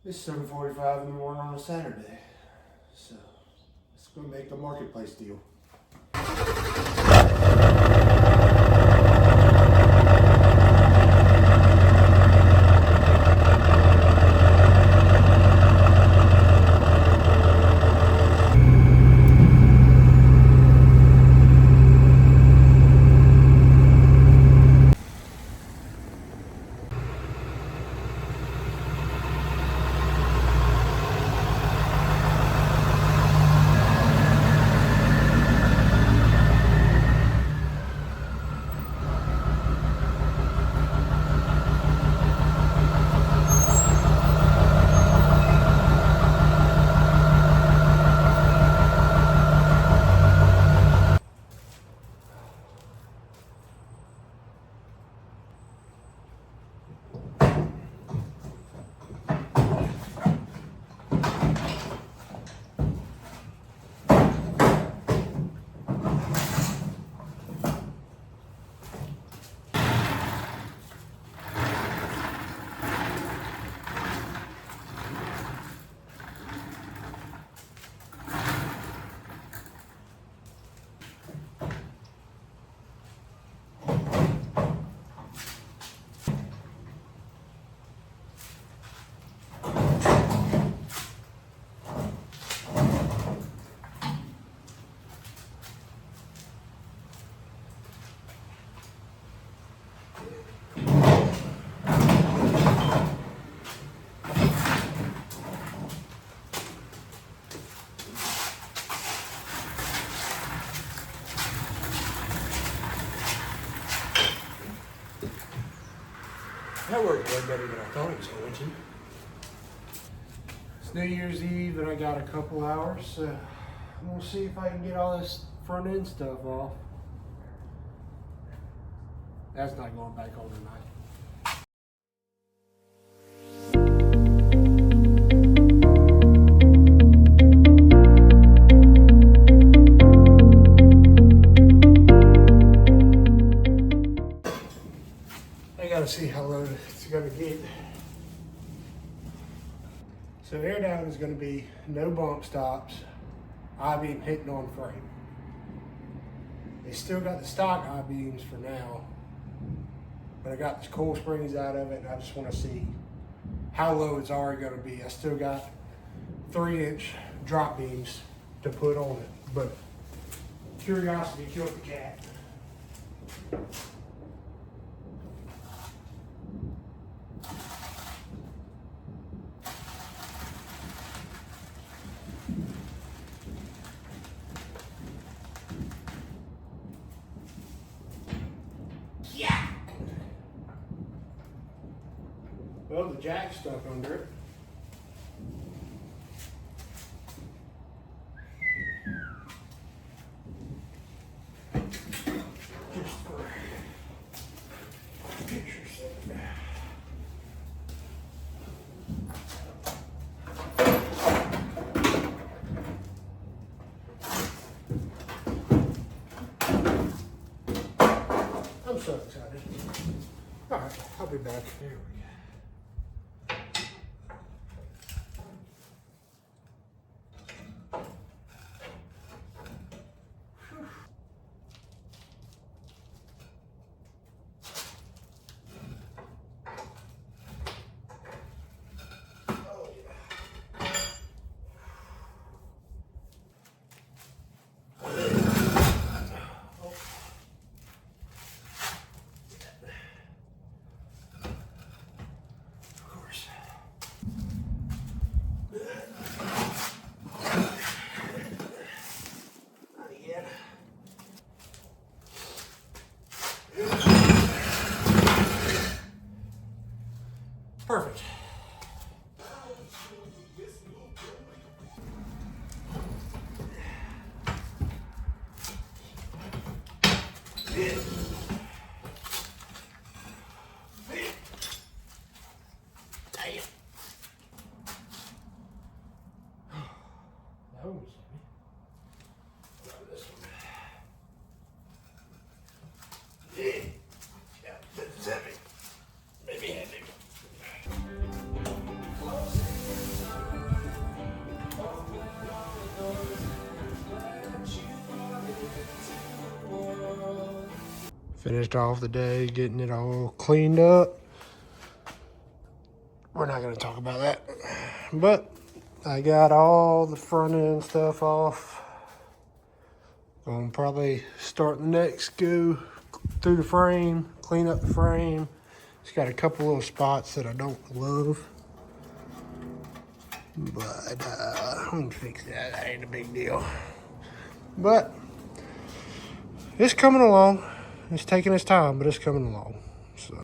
It's 7:45 in the morning on a Saturday, so let's go make the marketplace deal. That worked way better than I thought it was going to. It's New Year's Eve and I got a couple hours, so I'm gonna see if I can get all this front end stuff off. That's not going back on tonight. I gotta see how low it's gonna get. So air down is gonna be no bump stops, I-beam hitting on frame. They still got the stock I-beams for now, but I got the coil springs out of it and I just wanna see how low it's already gonna be. I still got 3-inch drop beams to put on it, but curiosity killed the cat. Yeah. Well, the jack's stuck under it. Just for picture's sake. I'm so excited. All right, I'll be back. Here we go. Perfect. Damn. That was heavy. Grab this one. Yeah, that's heavy. Maybe heavy. Close. Finished off the day getting it all cleaned up. We're not going to talk about that. But I got all the front end stuff off. I'm probably start the next go through the frame, clean up the frame. It's got a couple little spots that I don't love. But we can fix that. That ain't a big deal. But it's coming along. It's taking its time, but it's coming along.